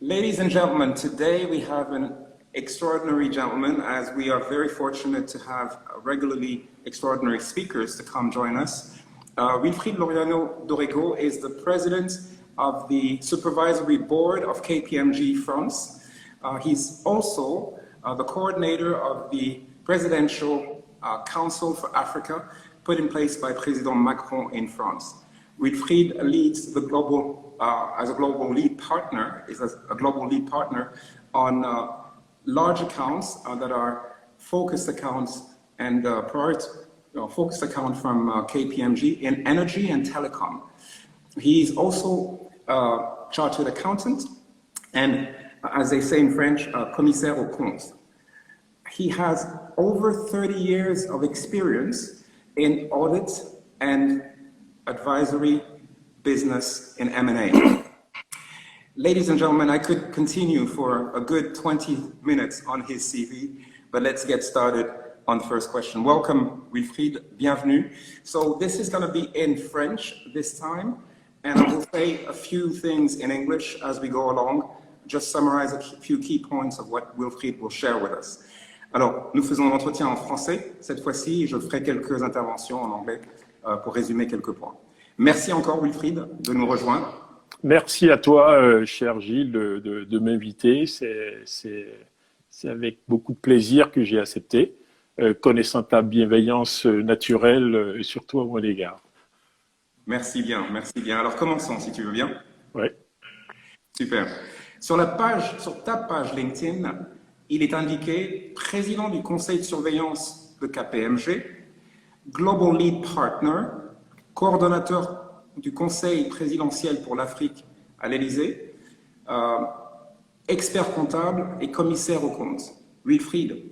Ladies and gentlemen, today we have an extraordinary gentleman, as we are very fortunate to have regularly extraordinary speakers to come join us. Wilfried Laureano Dorrego is the president of the supervisory board of KPMG France. He's also the coordinator of the Presidential Council for Africa, put in place by President Macron in France. Wilfried leads the global, as a global lead partner, on large accounts that are focused accounts and focused account from KPMG in energy and telecom. He's also a chartered accountant and, as they say in French, commissaire aux comptes. He has over 30 years of experience in audit and advisory business in M&A. Ladies and gentlemen, I could continue for a good 20 minutes on his CV, but let's get started on the first question. Welcome, Wilfried, bienvenue. So this is going to be in French this time, and I will say a few things in English as we go along, just summarize a few key points of what Wilfried will share with us. Alors, nous faisons l'entretien en français. Cette fois-ci, je ferai quelques interventions en anglais pour résumer quelques points. Merci encore, Wilfried, de nous rejoindre. Merci à toi, cher Gilles, de m'inviter. C'est avec beaucoup de plaisir que j'ai accepté, connaissant ta bienveillance naturelle, surtout à mon égard. Merci bien, merci bien. Alors, commençons, si tu veux bien. Oui. Super. Sur ta page LinkedIn, il est indiqué président du conseil de surveillance de KPMG, Global Lead Partner, coordonnateur du conseil présidentiel pour l'Afrique à l'Élysée, expert comptable et commissaire aux comptes. Wilfried,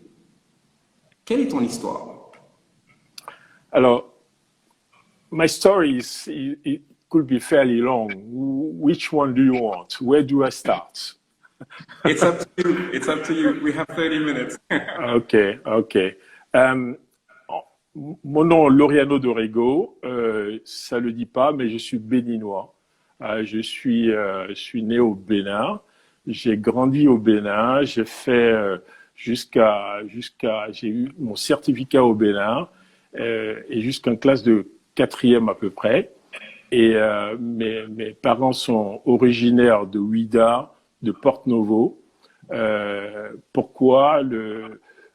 quelle est ton histoire? Alors, my story it could be fairly long. Which one do you want? Where do I start? It's up to you. It's up to you. We have 30 minutes. Okay. Mon nom, Laureano Dorrego, ça le dit pas, mais je suis béninois. Je suis né au Bénin. J'ai grandi au Bénin. J'ai fait j'ai eu mon certificat au Bénin et jusqu'en classe de 4e à peu près. Et mes parents sont originaires de Ouidah, de Porto-Novo. Pourquoi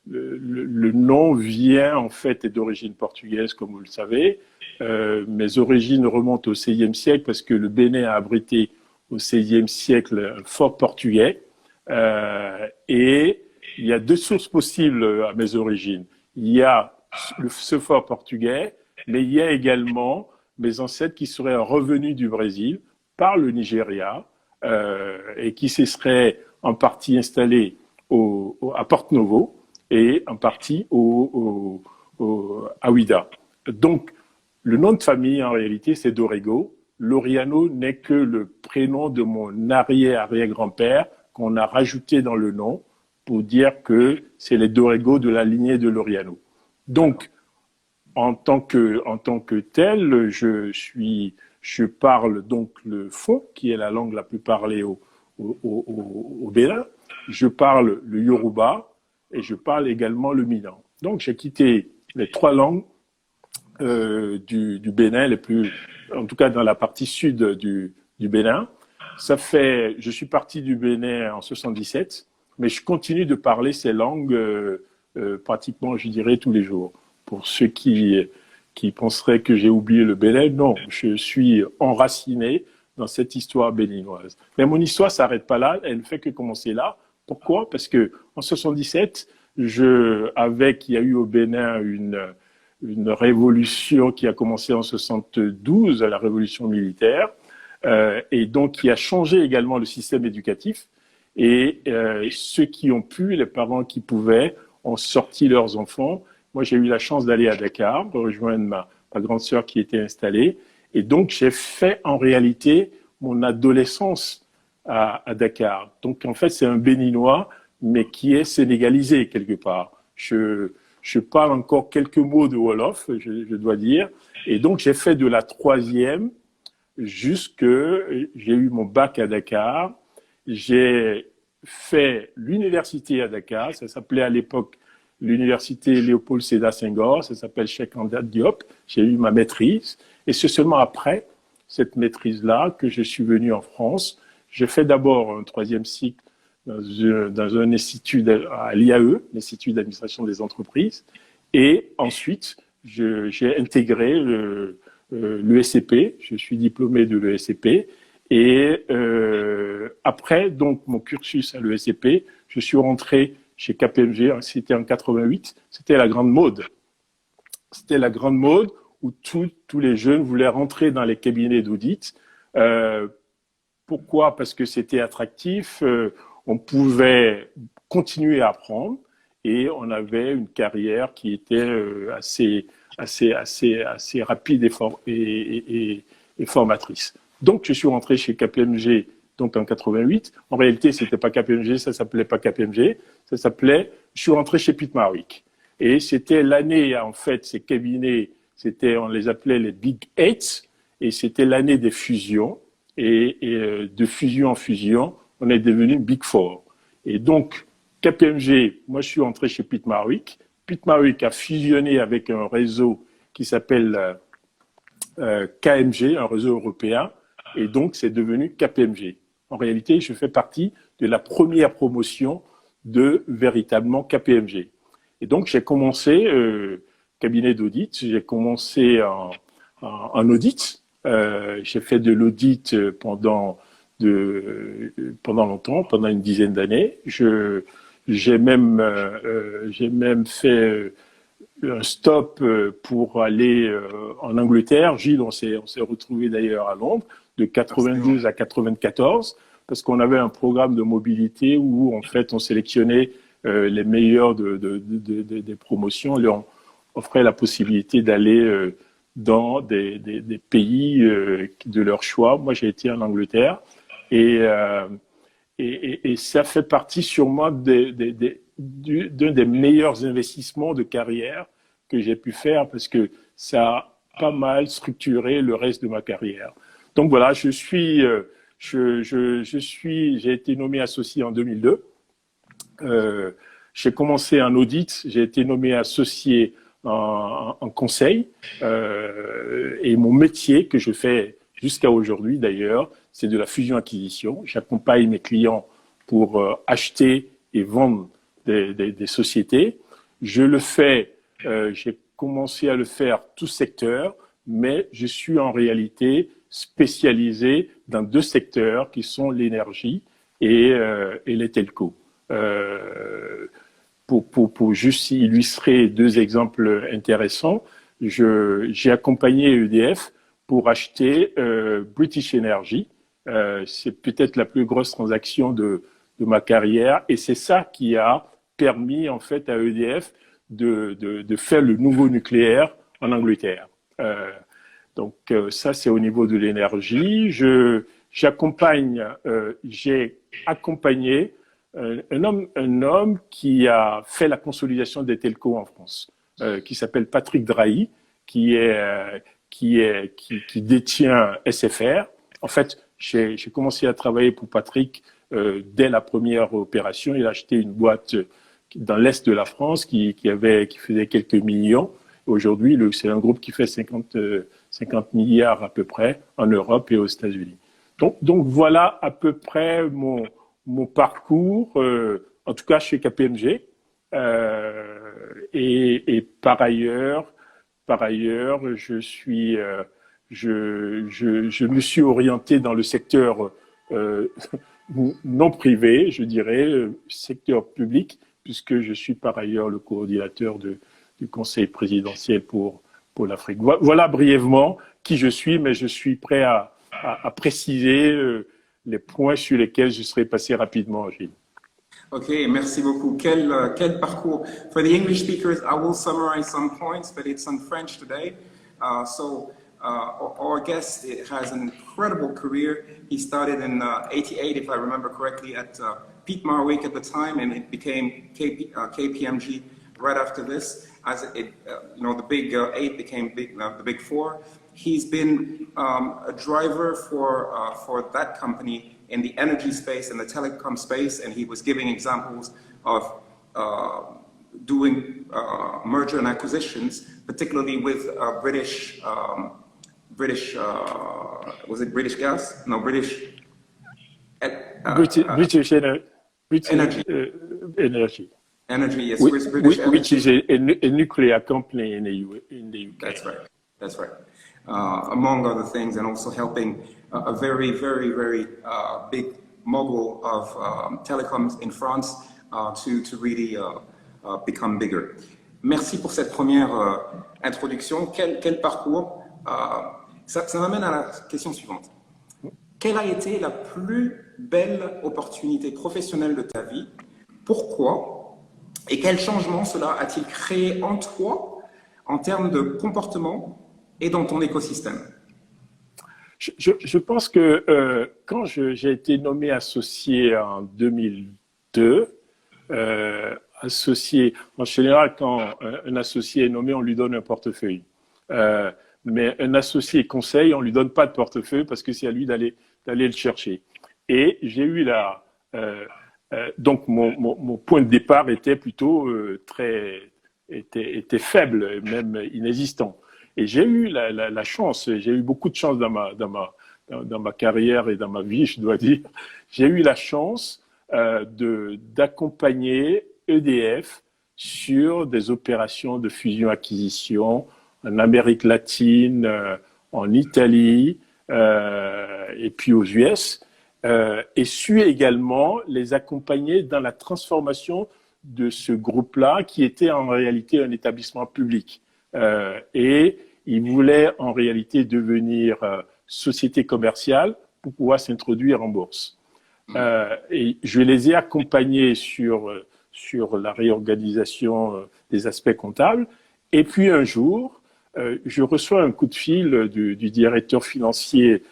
le nom vient, en fait, est d'origine portugaise, comme vous le savez. Mes origines remontent au XVIe siècle parce que le Bénin a abrité au XVIe siècle un fort portugais. Et il y a deux sources possibles à mes origines. Il y a ce fort portugais, mais il y a également mes ancêtres qui seraient revenus du Brésil par le Nigeria et qui se seraient en partie installés à Porto-Novo et en partie à Ouidah. Donc, le nom de famille, en réalité, c'est Dorrego. Laureano n'est que le prénom de mon arrière-arrière-grand-père qu'on a rajouté dans le nom pour dire que c'est les Dorrego de la lignée de Laureano. Donc, en tant que tel, je parle donc le fon, qui est la langue la plus parlée au Bénin. Je parle le Yoruba et je parle également le Minnan. Donc, j'ai quitté les trois langues du Bénin, en tout cas dans la partie sud du Bénin. Je suis parti du Bénin en 77, mais je continue de parler ces langues pratiquement, je dirais, tous les jours. Pour ceux qui penseraient que j'ai oublié le Bénin, non, je suis enraciné dans cette histoire béninoise. Mais mon histoire s'arrête pas là, elle ne fait que commencer là. Pourquoi? Parce que en 77, il y a eu au Bénin une révolution qui a commencé en 72, la révolution militaire, et donc qui a changé également le système éducatif. Et ceux qui ont pu, les parents qui pouvaient, ont sorti leurs enfants. Moi, j'ai eu la chance d'aller à Dakar pour rejoindre ma grande sœur qui était installée. Et donc, j'ai fait en réalité mon adolescence à Dakar. Donc, en fait, c'est un Béninois, mais qui est sénégalisé quelque part. Je parle encore quelques mots de Wolof, je dois dire. Et donc, j'ai fait de la 3e j'ai eu mon bac à Dakar. j'ai fait l'université à Dakar, ça s'appelait à l'époque l'université Léopold Sédar Senghor, ça s'appelle Cheikh Anta Diop, j'ai eu ma maîtrise, et c'est seulement après cette maîtrise-là que je suis venu en France. J'ai fait d'abord un troisième cycle dans un institut à l'IAE, l'Institut d'administration des entreprises, et ensuite j'ai intégré l'ESCP, je suis diplômé de l'ESCP, et après donc mon cursus à l'ESCP, je suis rentré chez KPMG, c'était en 88, c'était la grande mode. C'était la grande mode où tous les jeunes voulaient rentrer dans les cabinets d'audit. Pourquoi? Parce que c'était attractif, on pouvait continuer à apprendre et on avait une carrière qui était assez rapide et formatrice. Donc, je suis rentré chez KPMG donc en 88. En réalité, c'était pas KPMG, ça s'appelait pas KPMG, ça s'appelait. Je suis rentré chez Pitt Marwick et c'était l'année en fait ces cabinets, on les appelait les Big Eight et c'était l'année des fusions et de fusion en fusion, on est devenu Big Four. Et donc KPMG, moi je suis rentré chez Pitt Marwick. Pitt Marwick a fusionné avec un réseau qui s'appelle KMG, un réseau européen, et donc c'est devenu KPMG. En réalité, je fais partie de la première promotion de véritablement KPMG. Et donc j'ai commencé cabinet d'audit, j'ai commencé en audit, j'ai fait de l'audit pendant longtemps, pendant une dizaine d'années. J'ai même fait un stop pour aller en Angleterre. Gilles, on s'est retrouvés d'ailleurs à Londres, de 92 à 94, parce qu'on avait un programme de mobilité où en fait on sélectionnait les meilleurs des promotions, on leur offrait la possibilité d'aller dans des pays de leur choix. Moi, j'ai été en Angleterre et ça fait partie sûrement d'un des meilleurs investissements de carrière que j'ai pu faire parce que ça a pas mal structuré le reste de ma carrière. Donc voilà, j'ai été nommé associé en 2002. J'ai commencé en audit, j'ai été nommé associé en conseil et mon métier que je fais jusqu'à aujourd'hui d'ailleurs, c'est de la fusion-acquisition. J'accompagne mes clients pour acheter et vendre des sociétés. Je le fais, j'ai commencé à le faire tout secteur, mais je suis en réalité spécialisé dans deux secteurs qui sont l'énergie et les telcos. Pour juste illustrer deux exemples intéressants, j'ai accompagné EDF pour acheter British Energy. C'est peut-être la plus grosse transaction de ma carrière et c'est ça qui a permis en fait à EDF de faire le nouveau nucléaire en Angleterre. Donc ça c'est au niveau de l'énergie. J'ai accompagné un homme qui a fait la consolidation des telcos en France, qui s'appelle Patrick Drahi, qui détient SFR. En fait, j'ai commencé à travailler pour Patrick dès la première opération. Il a acheté une boîte dans l'est de la France qui faisait quelques millions. Aujourd'hui, c'est un groupe qui fait 50 milliards à peu près en Europe et aux États-Unis. Donc voilà à peu près mon parcours, en tout cas chez KPMG. Et par ailleurs, je me suis orienté dans le secteur non privé, je dirais, secteur public, puisque je suis par ailleurs le coordinateur du Conseil présidentiel pour l'Afrique. Voilà brièvement qui je suis, mais je suis prêt à préciser les points sur lesquels je serai passé rapidement, Gilles. Ok, merci beaucoup. Quel parcours. For the English speakers, I will summarize some points, but it's in French today. Our guest has an incredible career. He started in '88, if I remember correctly, at Pitt Marwick at the time, and it became KPMG right after this. As the Big Eight became the Big Four. He's been a driver for that company in the energy space and the telecom space, and he was giving examples of doing merger and acquisitions, particularly with was it British Gas? No, British. British Energy. Energy. Energy, yes, Which British Energy. is a nuclear company in the UK. That's right. That's right. Among other things, and also helping a very, very, very big mogul of telecoms in France to really become bigger. Merci pour cette première introduction. Quel parcours. Ça m'amène à la question suivante. Quelle a été la plus belle opportunité professionnelle de ta vie? Pourquoi? Et quel changement cela a-t-il créé en toi en termes de comportement et dans ton écosystème? Je pense que quand j'ai été nommé associé en 2002, associé, en général, quand un associé est nommé, on lui donne un portefeuille. Mais un associé conseil, on lui donne pas de portefeuille parce que c'est à lui d'aller le chercher. Et j'ai eu donc mon point de départ était plutôt était faible, même inexistant. Et j'ai eu la chance, j'ai eu beaucoup de chance dans ma carrière et dans ma vie, je dois dire. J'ai eu la chance d'accompagner EDF sur des opérations de fusion-acquisition en Amérique latine, en Italie et puis aux US. Et su également les accompagner dans la transformation de ce groupe-là qui était en réalité un établissement public. Et il voulait en réalité devenir société commerciale pour pouvoir s'introduire en bourse. Et je les ai accompagnés sur la réorganisation des aspects comptables. Et puis un jour, je reçois un coup de fil du directeur financier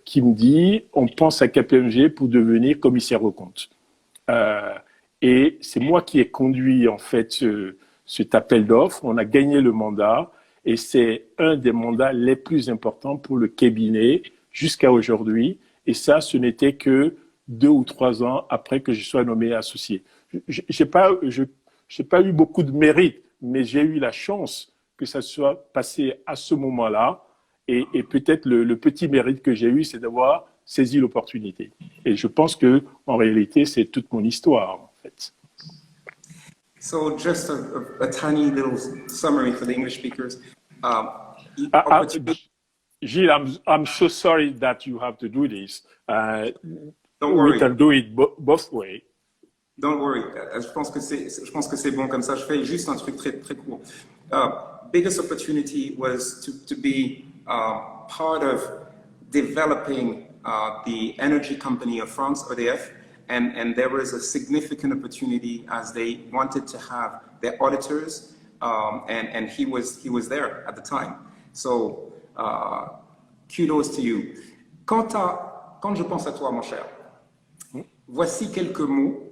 qui me dit « On pense à KPMG pour devenir commissaire aux comptes ». Et c'est moi qui ai conduit en fait cet appel d'offres. On a gagné le mandat et c'est un des mandats les plus importants pour le cabinet jusqu'à aujourd'hui. Et ça, ce n'était que 2 ou 3 ans après que je sois nommé associé. J'ai pas eu beaucoup de mérite, mais j'ai eu la chance que ça soit passé à ce moment-là. Et peut-être le petit mérite que j'ai eu, c'est d'avoir saisi l'opportunité. Et je pense que en réalité, c'est toute mon histoire, en fait. So just a tiny little summary for the English speakers. Gilles, I'm so sorry that you have to do this. Don't worry. We can do it both ways. Don't worry. Je pense que c'est bon comme ça. Je fais juste un truc très très court. Biggest opportunity was to be part of developing the energy company of France, EDF, and there was a significant opportunity as they wanted to have their auditors, and he was there at the time. So kudos to you. Quand je pense à toi, mon cher, voici quelques mots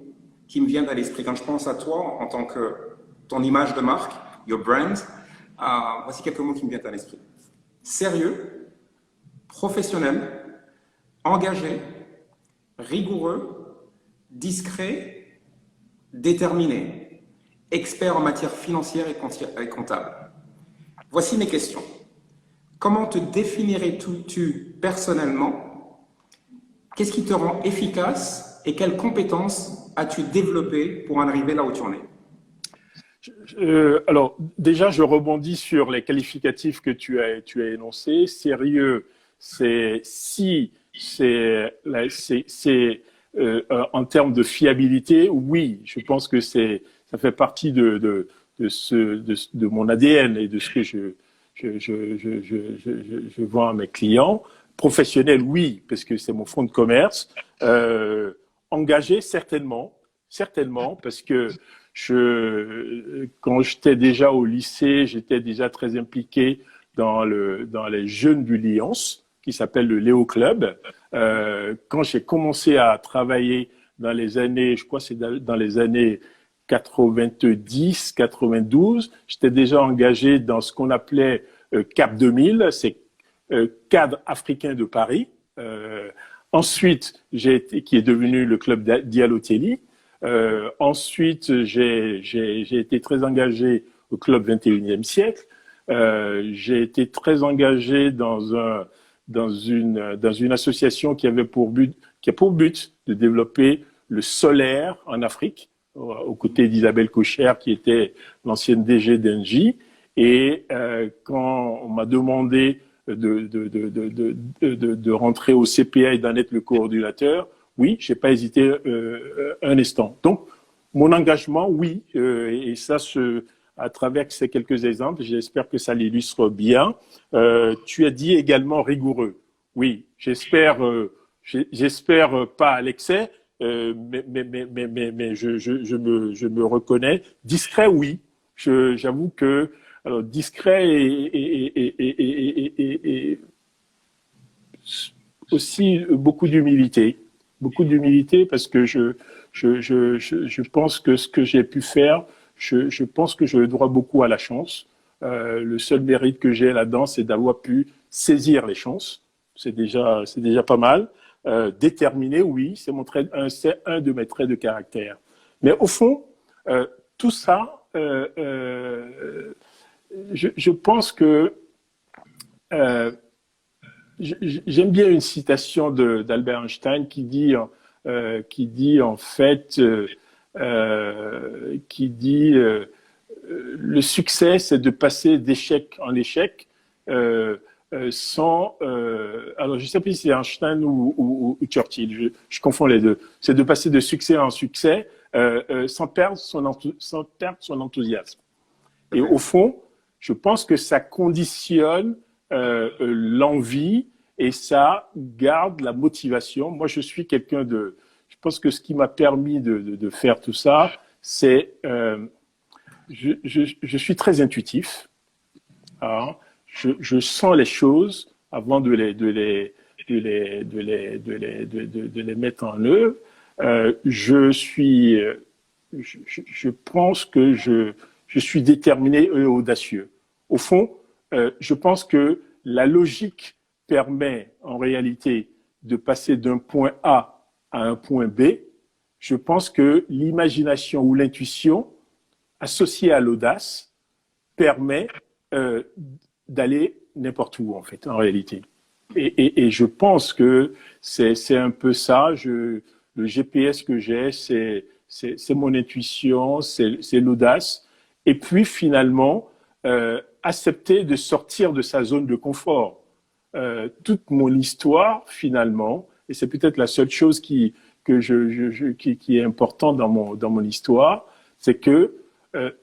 qui me viennent à l'esprit. Quand je pense à toi en tant que ton image de marque, your brand, voici quelques mots qui me viennent à l'esprit. Sérieux, professionnel, engagé, rigoureux, discret, déterminé, expert en matière financière et comptable. Voici mes questions. Comment te définirais-tu personnellement? Qu'est-ce qui te rend efficace et quelles compétences as-tu développées pour en arriver là où tu en es? Alors, déjà, je rebondis sur les qualificatifs que tu as énoncés. Sérieux, en termes de fiabilité, oui, je pense que ça fait partie de mon ADN et de ce que je vends à mes clients. Professionnel, oui, parce que c'est mon fonds de commerce. Engagé, certainement, parce que quand j'étais déjà au lycée, j'étais déjà très impliqué dans les jeunes du Lions, qui s'appelle le Léo Club. Quand j'ai commencé à travailler dans les années, je crois que c'est dans les années 90, 92, j'étais déjà engagé dans ce qu'on appelait CAP 2000, c'est Cadre africain de Paris, Ensuite, qui est devenu le club Dialotelli. Ensuite, j'ai été très engagé au club 21e siècle. J'ai été très engagé dans une association qui a pour but de développer le solaire en Afrique, aux côtés d'Isabelle Cocher, qui était l'ancienne DG d'Engie. Et quand on m'a demandé de rentrer au CPA et d'en être le coordinateur, oui, j'ai pas hésité un instant. Donc, mon engagement, oui, et ça, à travers ces quelques exemples, j'espère que ça l'illustre bien. Tu as dit également rigoureux. Oui, j'espère pas à l'excès, mais je me reconnais. Discret, oui. J'avoue que alors discret et aussi beaucoup d'humilité parce que je pense que ce que j'ai pu faire, je pense que je le dois beaucoup à la chance. Le seul mérite que j'ai là-dedans, c'est d'avoir pu saisir les chances. C'est déjà pas mal. Déterminé, oui, c'est un de mes traits de caractère. Mais au fond, tout ça, je pense que j'aime bien une citation d'Albert Einstein qui dit en fait, le succès, c'est de passer d'échec en échec sans. Alors, je ne sais plus si c'est Einstein ou Churchill, je confonds les deux. C'est de passer de succès en succès sans perdre son enthousiasme. Et au fond, je pense que ça conditionne l'envie et ça garde la motivation. Moi, je suis je pense que ce qui m'a permis de faire tout ça, c'est je suis très intuitif. Hein. Je sens les choses avant de les mettre en œuvre. Je pense que je suis déterminé et audacieux. Au fond, je pense que la logique permet en réalité de passer d'un point A à un point B. Je pense que l'imagination ou l'intuition associée à l'audace permet d'aller n'importe où en fait, en réalité. Et je pense que c'est un peu ça. Le GPS que j'ai, c'est mon intuition, c'est l'audace. Et puis finalement, accepter de sortir de sa zone de confort. Toute mon histoire, finalement, et c'est peut-être la seule chose qui est importante dans mon histoire, c'est que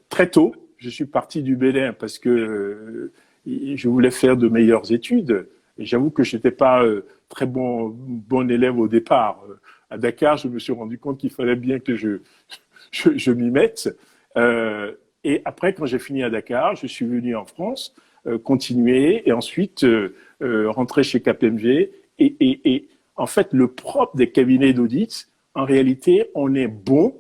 très tôt, je suis parti du Bénin parce que je voulais faire de meilleures études. Et j'avoue que je n'étais pas très bon élève au départ. À Dakar, je me suis rendu compte qu'il fallait bien que je m'y mette. Et après, quand j'ai fini à Dakar, je suis venu en France, continuer et ensuite rentrer chez KPMG. Et en fait, le propre des cabinets d'audit, en réalité, on est bon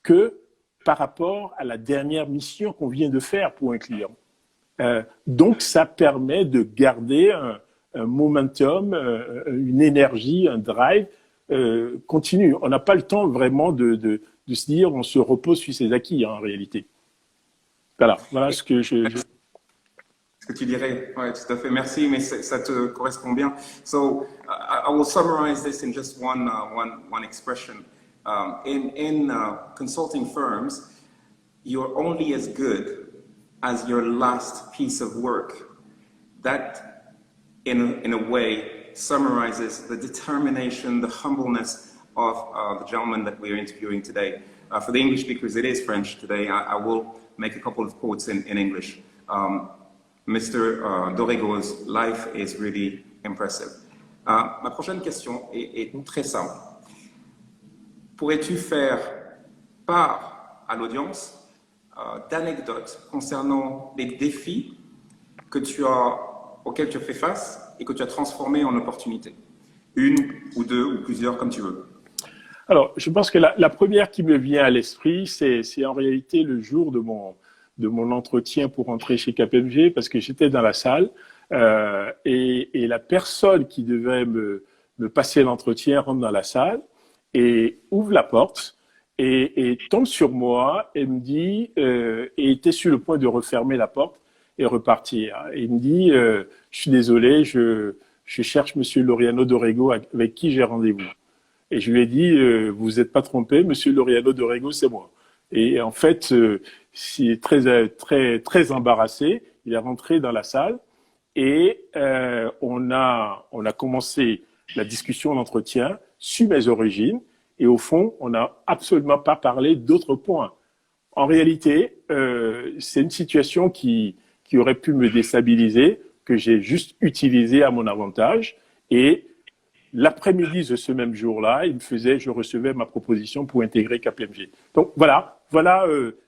que par rapport à la dernière mission qu'on vient de faire pour un client. Donc, ça permet de garder un momentum, une énergie, un drive continu. On n'a pas le temps vraiment de se dire on se repose sur ses acquis, hein, en réalité. Voilà ce que Ce que tu dirais, ouais, tout à fait. Merci, mais ça te correspond bien. So I will summarize this in just one expression. In consulting firms, you're only as good as your last piece of work. That, in a way, summarizes the determination, the humbleness of the gentleman that we're interviewing today. For the English speakers, it is French today. I will make a couple of quotes in English. Mr. Dorrego's life is really impressive. Ma prochaine question est très simple. Pourrais-tu faire part à l'audience d'anecdotes concernant les défis auxquels tu as fait face et que tu as transformés en opportunités? Une ou deux ou plusieurs, comme tu veux. Alors, je pense que la première qui me vient à l'esprit, c'est en réalité le jour de mon entretien pour entrer chez KPMG, parce que j'étais dans la salle et la personne qui devait me passer l'entretien, rentre dans la salle et ouvre la porte et tombe sur moi et me dit, et était sur le point de refermer la porte et repartir. Et il me dit, je suis désolé, je cherche Monsieur Laureano Dorrego avec qui j'ai rendez-vous. Et je lui ai dit, vous n'êtes pas trompé, Monsieur Laureano Dorrego, c'est moi. Et en fait, c'est très embarrassé. Il est rentré dans la salle et on a commencé la discussion, l'entretien sur mes origines. Et au fond, on n'a absolument pas parlé d'autres points. En réalité, c'est une situation qui aurait pu me déstabiliser, que j'ai juste utilisé à mon avantage. Et l'après-midi de ce même jour-là, je recevais ma proposition pour intégrer KPMG. Donc voilà,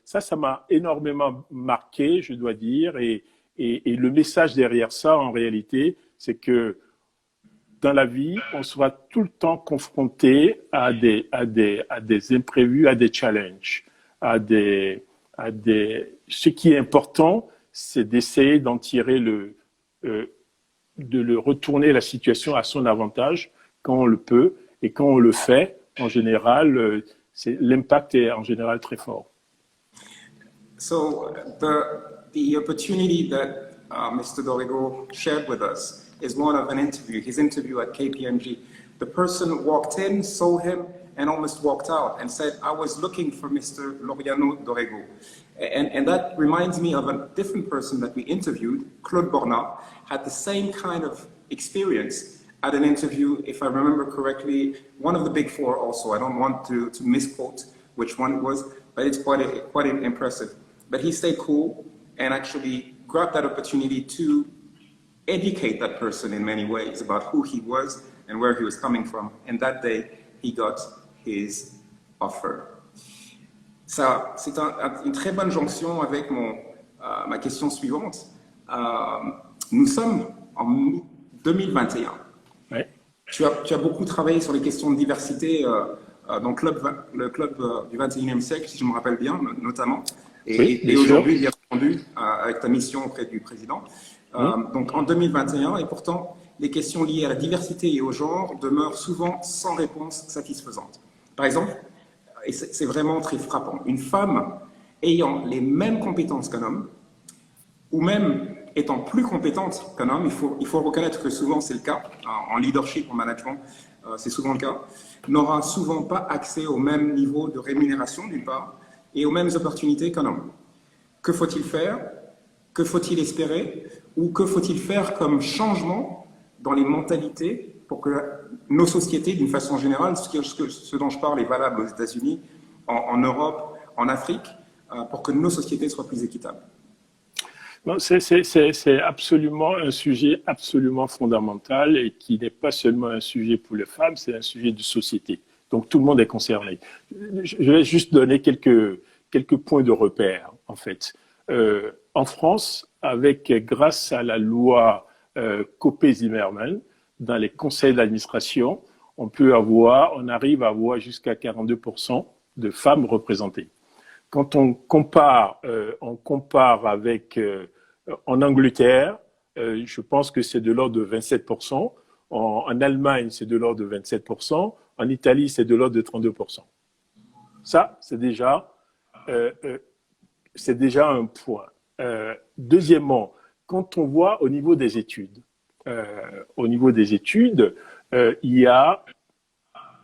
ça m'a énormément marqué, je dois dire. Et le message derrière ça, en réalité, c'est que dans la vie, on sera tout le temps confronté à des imprévus, à des challenges, ce qui est important, c'est d'essayer d'en tirer de le retourner la situation à son avantage quand on le peut, et quand on le fait, en général, l'impact est en général très fort. So the opportunity that Mr. Dorrego shared with us is one of an interview, his interview at KPMG. The person walked in, saw him, and almost walked out and said, I was looking for Mr. Laureano Dorrego. And that reminds me of a different person that we interviewed, Claude Bornat, had the same kind of experience at an interview, if I remember correctly, one of the big four also. I don't want to misquote which one it was, but it's quite impressive. But he stayed cool and actually grabbed that opportunity to educate that person in many ways about who he was and where he was coming from. And that day, he got his offer. Ça, c'est une très bonne jonction avec ma question suivante. Nous sommes en 2021. Ouais. Tu as beaucoup travaillé sur les questions de diversité dans le club du 21e siècle, si je me rappelle bien, notamment. Et aujourd'hui, il y a répondu avec ta mission auprès du président. Donc en 2021, et pourtant, les questions liées à la diversité et au genre demeurent souvent sans réponse satisfaisante. Par exemple, et c'est vraiment très frappant, une femme ayant les mêmes compétences qu'un homme, ou même étant plus compétente qu'un homme, il faut reconnaître que souvent c'est le cas, en leadership, en management, c'est souvent le cas, n'aura souvent pas accès au même niveau de rémunération d'une part, et aux mêmes opportunités qu'un homme. Que faut-il faire? Que faut-il espérer? Ou que faut-il faire comme changement dans les mentalités pour que nos sociétés, d'une façon générale, ce dont je parle est valable aux États-Unis, en Europe, en Afrique, pour que nos sociétés soient plus équitables? C'est absolument un sujet absolument fondamental et qui n'est pas seulement un sujet pour les femmes, c'est un sujet de société. Donc tout le monde est concerné. Je vais juste donner quelques points de repère, en fait. En France, grâce à la loi Copé-Zimmermann, dans les conseils d'administration, on arrive à avoir jusqu'à 42% de femmes représentées. Quand on compare avec en Angleterre, je pense que c'est de l'ordre de 27%. En Allemagne, c'est de l'ordre de 27%. En Italie, c'est de l'ordre de 32%. Ça, c'est déjà un point. Deuxièmement, quand on voit au niveau des études, on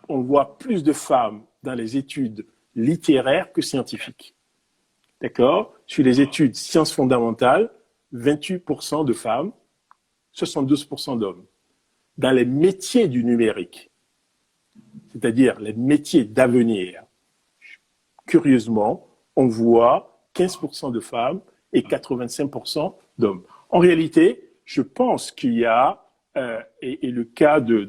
voit plus de femmes dans les études littéraires que scientifiques. D'accord? Sur les études sciences fondamentales, 28% de femmes, 72% d'hommes. Dans les métiers du numérique, c'est-à-dire les métiers d'avenir, curieusement, on voit 15% de femmes et 85% d'hommes. En réalité, je pense qu'il y a, et le cas de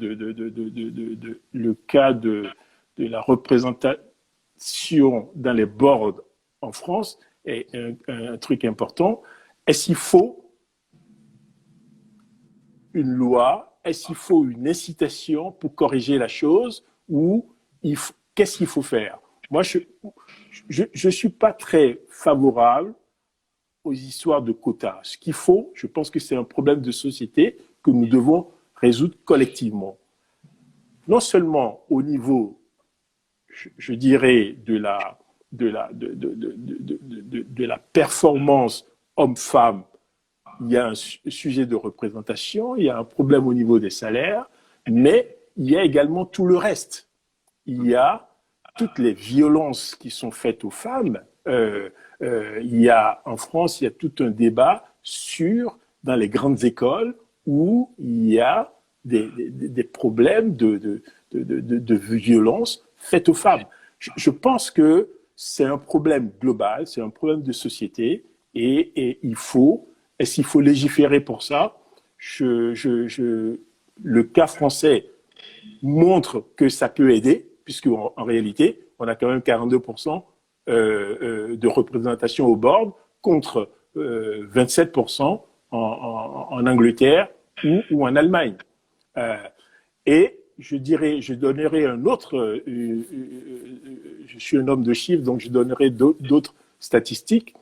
la représentation dans les boards en France est un truc important. Est-ce qu'il faut une loi? Est-ce qu'il faut une incitation pour corriger la chose? Ou qu'est-ce qu'il faut faire? Moi, je suis pas très favorable aux histoires de quotas. Ce qu'il faut, je pense que c'est un problème de société que nous devons résoudre collectivement. non seulement au niveau, je dirais, de la performance homme-femme, il y a un sujet de représentation, il y a un problème au niveau des salaires, mais il y a également tout le reste. Il y a toutes les violences qui sont faites aux femmes. Il y a, en France, il y a tout un débat dans les grandes écoles, où il y a des problèmes de violence faites aux femmes. Je pense que c'est un problème global, c'est un problème de société, et est-ce qu'il faut légiférer pour ça? Le cas français montre que ça peut aider, puisque en réalité, on a quand même 42% de représentation au board contre 27% en Angleterre ou en Allemagne. Et je donnerai un autre, je suis un homme de chiffres, donc je donnerai d'autres statistiques.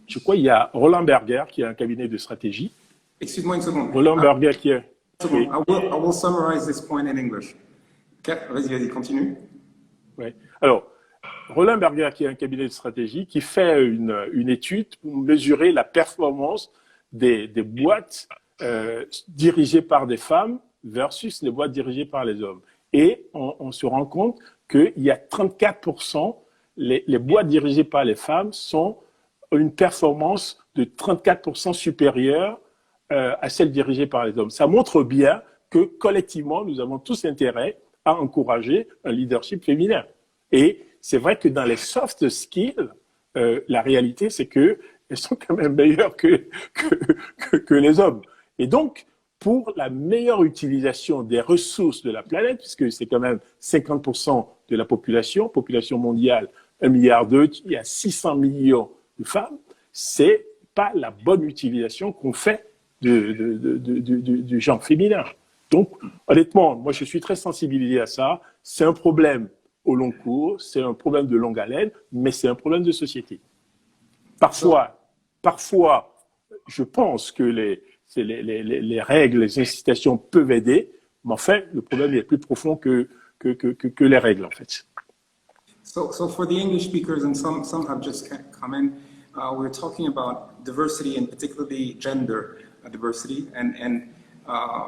Je crois qu'il y a Roland Berger qui a un cabinet de stratégie. Excuse-moi une seconde. Roland Berger qui est... Oui. I will summarize this point in English. Okay, vas-y, continue. Ouais. Alors, Roland Berger qui a un cabinet de stratégie qui fait une étude pour mesurer la performance des boîtes dirigées par des femmes versus les boîtes dirigées par les hommes. Et on se rend compte qu'il y a 34%, les boîtes dirigées par les femmes sont une performance de 34% supérieure à celle dirigée par les hommes. Ça montre bien que collectivement, nous avons tous intérêt à encourager un leadership féminin. Et c'est vrai que dans les soft skills, la réalité, c'est qu'elles sont quand même meilleures que les hommes. Et donc, pour la meilleure utilisation des ressources de la planète, puisque c'est quand même 50% de la population mondiale, 1,2 milliard, il y a 600 millions de femmes, c'est pas la bonne utilisation qu'on fait du genre féminin. Donc, honnêtement, moi, je suis très sensibilisé à ça. C'est un problème au long cours, c'est un problème de longue haleine, mais c'est un problème de société. Parfois, je pense que les règles, les incitations peuvent aider, mais en fait, le problème est plus profond que les règles, en fait. So for the English speakers, and some have just come in, we're talking about diversity and particularly gender diversity. And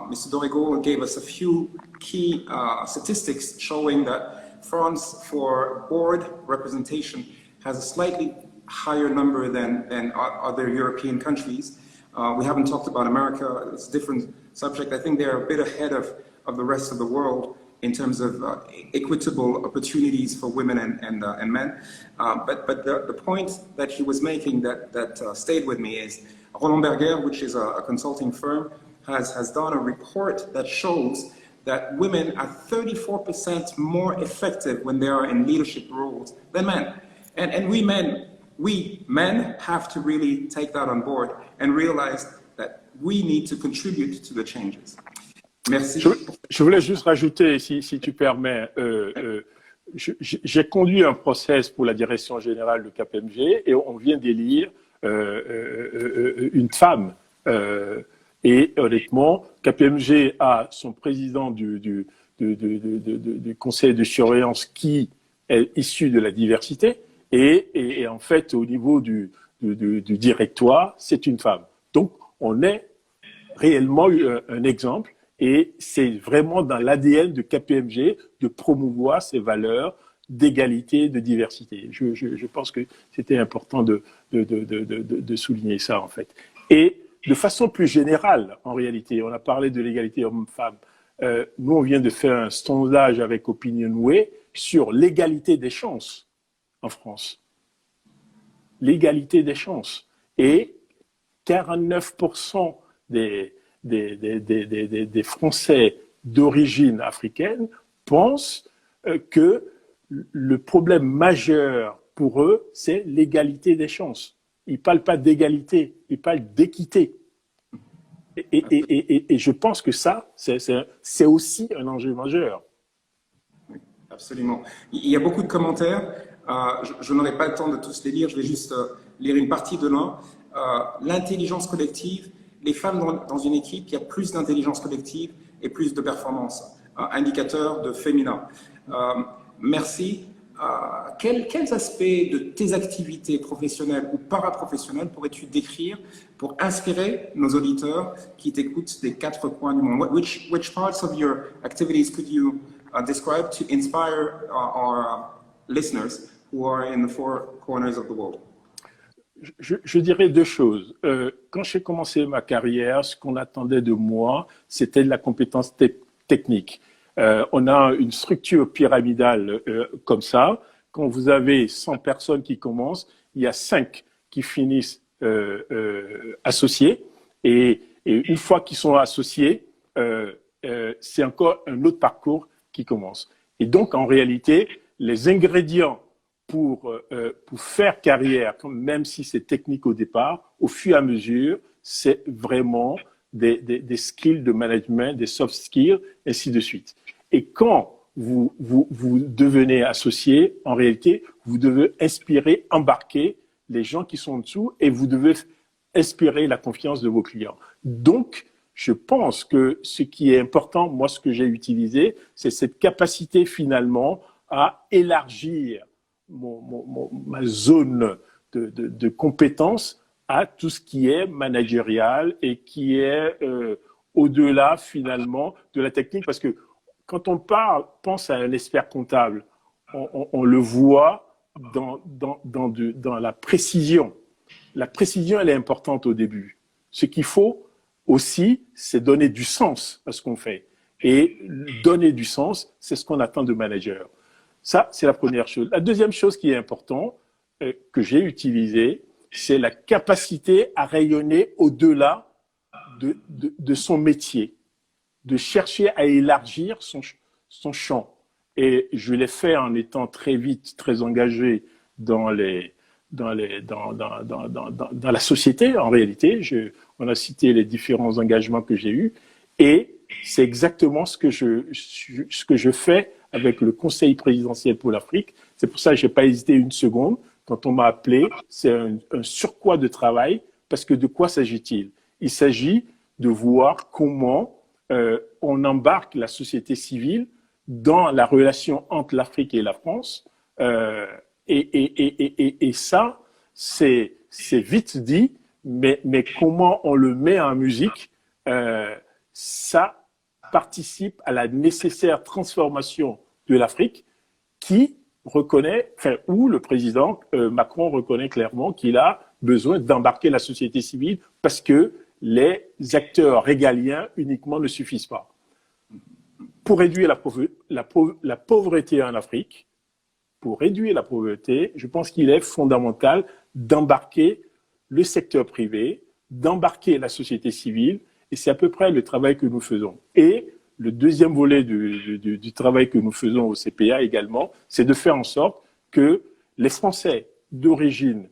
Mr. Dorigo gave us a few key statistics showing that France, for board representation, has a slightly higher number than other European countries. We haven't talked about America. It's a different subject. I think they're a bit ahead of the rest of the world in terms of equitable opportunities for women and men. But the point that he was making that stayed with me is Roland Berger, which is a consulting firm, has done a report that shows that women are 34% more effective when they are in leadership roles than men. And we men have to really take that on board and realize that we need to contribute to the changes. Merci. Je voulais juste rajouter, si tu permets, j'ai conduit un process pour la direction générale de KPMG et on vient d'élire une femme. Et honnêtement, KPMG a son président du conseil de surveillance qui est issu de la diversité et en fait, au niveau du directoire, c'est une femme. Donc, on est réellement un exemple. Et c'est vraiment dans l'ADN de KPMG de promouvoir ces valeurs d'égalité, de diversité. Je pense que c'était important de souligner ça, en fait. Et de façon plus générale, en réalité, on a parlé de l'égalité homme-femme. Nous, on vient de faire un sondage avec Opinionway sur l'égalité des chances en France. L'égalité des chances. Et 49% des Français d'origine africaine pensent que le problème majeur pour eux, c'est l'égalité des chances. Ils ne parlent pas d'égalité, ils parlent d'équité. Et je pense que ça, c'est aussi un enjeu majeur. Oui, absolument. Il y a beaucoup de commentaires. Je n'aurai pas le temps de tous les lire. Je vais juste lire une partie de l'un. L'intelligence collective. Les femmes dans une équipe, il y a plus d'intelligence collective et plus de performance. indicateur de féminin. Merci. Quels aspects de tes activités professionnelles ou paraprofessionnelles pourrais-tu décrire pour inspirer nos auditeurs qui t'écoutent des 4 coins du monde? Which parts of your activities could you describe to inspire our listeners who are in the 4 corners of the world? Je dirais 2 choses. Quand j'ai commencé ma carrière, ce qu'on attendait de moi, c'était de la compétence technique. On a une structure pyramidale comme ça. Quand vous avez 100 personnes qui commencent, il y a 5 qui finissent associés. Et une fois qu'ils sont associés, c'est encore un autre parcours qui commence. Et donc, en réalité, les ingrédients pour faire carrière, même si c'est technique au départ, au fur et à mesure, c'est vraiment des skills de management, des soft skills, ainsi de suite. Et quand vous devenez associé, en réalité, vous devez inspirer, embarquer les gens qui sont en dessous et vous devez inspirer la confiance de vos clients. Donc, je pense que ce qui est important, moi, ce que j'ai utilisé, c'est cette capacité finalement à élargir ma zone de compétences à tout ce qui est managérial et qui est au-delà finalement de la technique. Parce que quand on pense à un expert comptable, on le voit dans la précision. La précision, elle est importante au début. Ce qu'il faut aussi, c'est donner du sens à ce qu'on fait. Et donner du sens, c'est ce qu'on attend de manager. Ça, c'est la première chose. La deuxième chose qui est importante, que j'ai utilisée, c'est la capacité à rayonner au-delà de son métier, de chercher à élargir son champ. Et je l'ai fait en étant très vite, très engagé dans la société, en réalité. On a cité les différents engagements que j'ai eus. Et c'est exactement ce que je fais avec le Conseil présidentiel pour l'Afrique. C'est pour ça que je n'ai pas hésité une seconde. Quand on m'a appelé, c'est un surcroît de travail, parce que de quoi s'agit-il? Il s'agit de voir comment on embarque la société civile dans la relation entre l'Afrique et la France. Et ça, c'est vite dit, mais comment on le met en musique, ça participe à la nécessaire transformation de l'Afrique qui reconnaît, enfin, où le président Macron reconnaît clairement qu'il a besoin d'embarquer la société civile parce que les acteurs régaliens uniquement ne suffisent pas. Pour réduire la pauvreté en Afrique, je pense qu'il est fondamental d'embarquer le secteur privé, d'embarquer la société civile, et c'est à peu près le travail que nous faisons. Et le deuxième volet du travail que nous faisons au CPA également, c'est de faire en sorte que les Français d'origine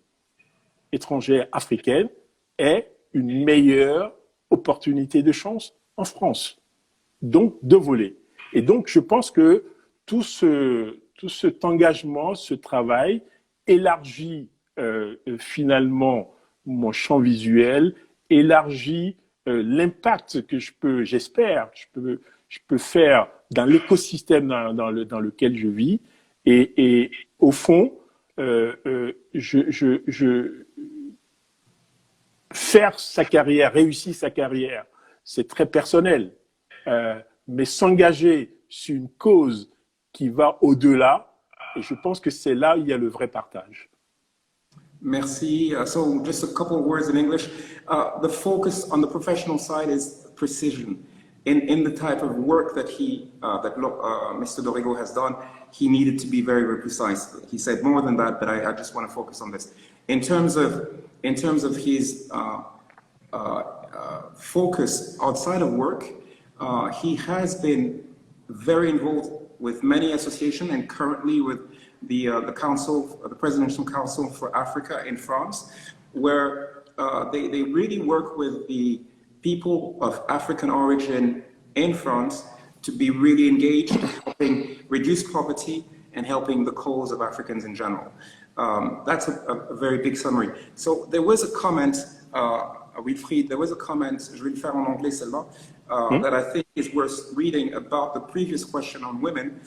étrangère africaine aient une meilleure opportunité de chance en France. Donc, 2 volets. Et donc, je pense que tout cet engagement, ce travail élargit finalement mon champ visuel, élargit l'impact que j'espère, je peux faire dans l'écosystème dans lequel je vis. Et au fond, faire sa carrière, réussir sa carrière, c'est très personnel. Mais s'engager sur une cause qui va au-delà, et je pense que c'est là où il y a le vrai partage. Merci. So just a couple of words in English. The focus on the professional side is precision. In the type of work that Mr. Dorigo has done, he needed to be very, very precise. He said more than that, but I just want to focus on this. In terms of his focus outside of work, he has been very involved with many associations and currently with the council, the Presidential Council for Africa in France, where they really work with the people of African origin in France to be really engaged, helping reduce poverty and helping the cause of Africans in general. That's a very big summary. So there was a comment, Wilfried, there was a comment, je vais le faire en anglais celle-là, that I think is worth reading about the previous question on women.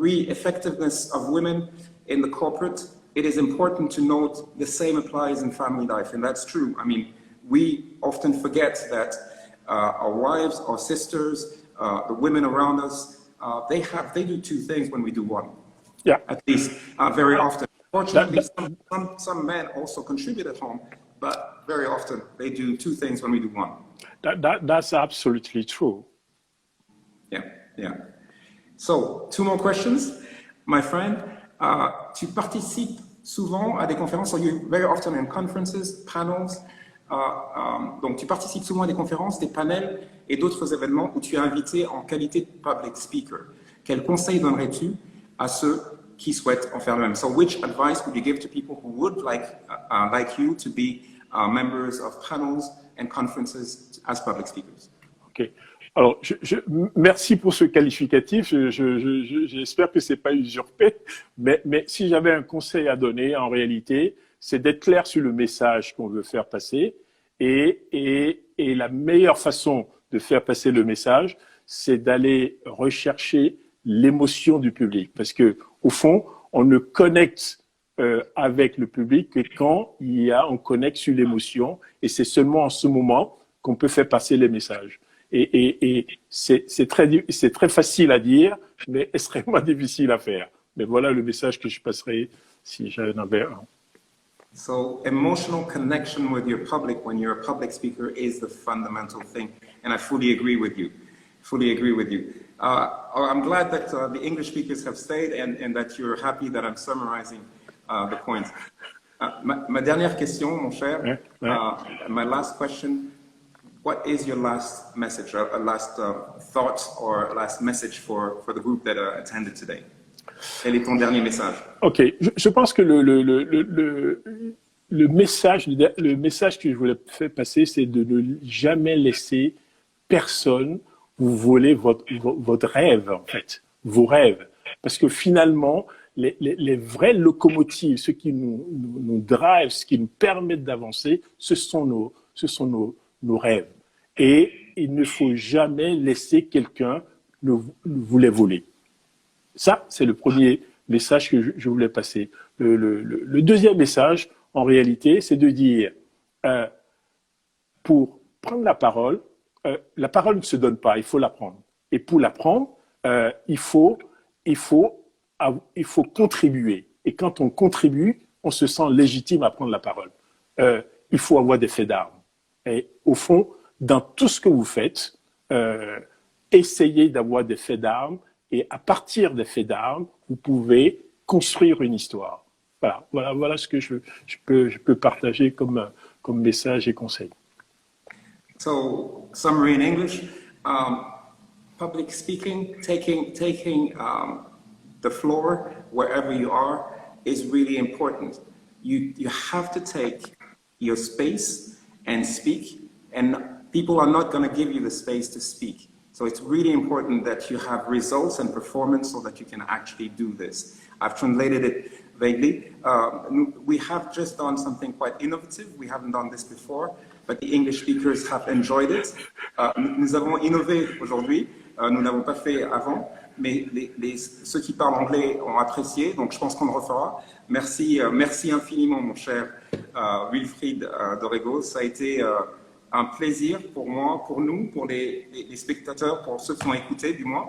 Effectiveness of women in the corporate, it is important to note the same applies in family life, and that's true. I mean, we often forget that our wives, our sisters, the women around us, they do two things when we do one. Yeah. At least very often. Fortunately, some men also contribute at home, but very often they do two things when we do one. That's absolutely true. Yeah, yeah. So, two more questions. My friend, tu participes souvent à des conférences, so you're very often in conferences, panels. Donc, tu participes souvent à des conférences, des panels et d'autres événements où tu es invité en qualité de public speaker. Quel conseil donnerais-tu à ceux qui souhaitent en faire le même? So, which advice would you give to people who would like you to be members of panels and conferences as public speakers? Ok. Alors, merci pour ce qualificatif. J'espère que c'est pas usurpé. Mais si j'avais un conseil à donner, en réalité, c'est d'être clair sur le message qu'on veut faire passer. Et la meilleure façon de faire passer le message, c'est d'aller rechercher l'émotion du public. Parce que, au fond, on ne connecte avec le public que quand on connecte sur l'émotion. Et c'est seulement en ce moment qu'on peut faire passer les messages. Et c'est très facile à dire, mais extrêmement difficile à faire. Mais voilà le message que je passerai si j'en avais un. So emotional connection with your public when you're a public speaker is the fundamental thing, and I fully agree with you. Fully agree with you. I'm glad that the English speakers have stayed and that you're happy that I'm summarizing the points. Ma dernière question, mon cher, my last question. What is your last message, a last thought or a last message for the group that attended today? Quel est ton dernier message? Ok, je pense que le message que je voulais faire passer, c'est de ne jamais laisser personne vous voler votre rêve, en fait, vos rêves. Parce que finalement, les vraies locomotives, ce qui nous drive, ce qui nous permet d'avancer, ce sont nos rêves. Et il ne faut jamais laisser quelqu'un vous les voler. Ça, c'est le premier message que je voulais passer. Le deuxième message, en réalité, c'est de dire, pour prendre la parole ne se donne pas, il faut la prendre. Et pour la prendre, il faut contribuer. Et quand on contribue, on se sent légitime à prendre la parole. Il faut avoir des faits d'armes. Et au fond, dans tout ce que vous faites, essayez d'avoir des faits d'armes et à partir des faits d'armes, vous pouvez construire une histoire. Voilà ce que je peux partager comme message et conseil. So, summary in English, public speaking, taking the floor wherever you are is really important. You have to take your space and speak, and people are not going to give you the space to speak. So it's really important that you have results and performance so that you can actually do this. I've translated it vaguely. We have just done something quite innovative. We haven't done this before, but the English speakers have enjoyed it. Nous avons innové aujourd'hui. Nous n'avons pas fait avant, mais ceux qui parlent anglais ont apprécié, donc je pense qu'on le refera. Merci infiniment, mon cher Wilfried Dorrego. Ça a été un plaisir pour moi, pour nous, pour les spectateurs, pour ceux qui ont écouté du moins,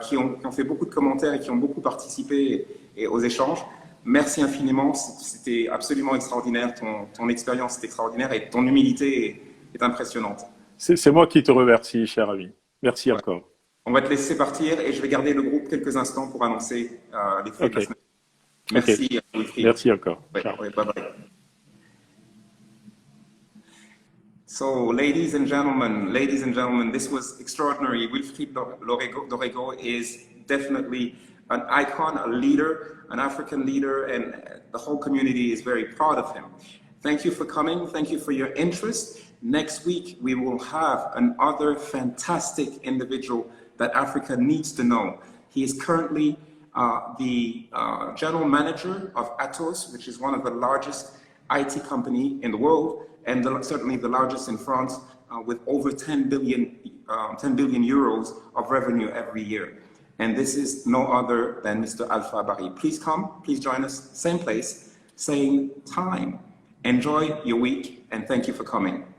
qui ont fait beaucoup de commentaires et qui ont beaucoup participé aux échanges. Merci infiniment, c'était absolument extraordinaire, ton expérience est extraordinaire et ton humilité est impressionnante. C'est moi qui te remercie, cher ami. Merci encore. On va te laisser partir et je vais garder le groupe quelques instants pour annoncer les faits de la semaine. Merci. Merci encore. Bye bye. So, ladies and gentlemen, this was extraordinary. Wilfried Dorrego is definitely an icon, a leader, an African leader, and the whole community is very proud of him. Thank you for coming. Thank you for your interest. Next week, we will have another fantastic individual that Africa needs to know. He is currently the general manager of Atos, which is one of the largest IT company in the world, and certainly the largest in France, with over 10 billion 10 billion euros of revenue every year. And this is no other than Mr. Alpha Barry. Please come, please join us, same place, same time. Enjoy your week, and thank you for coming.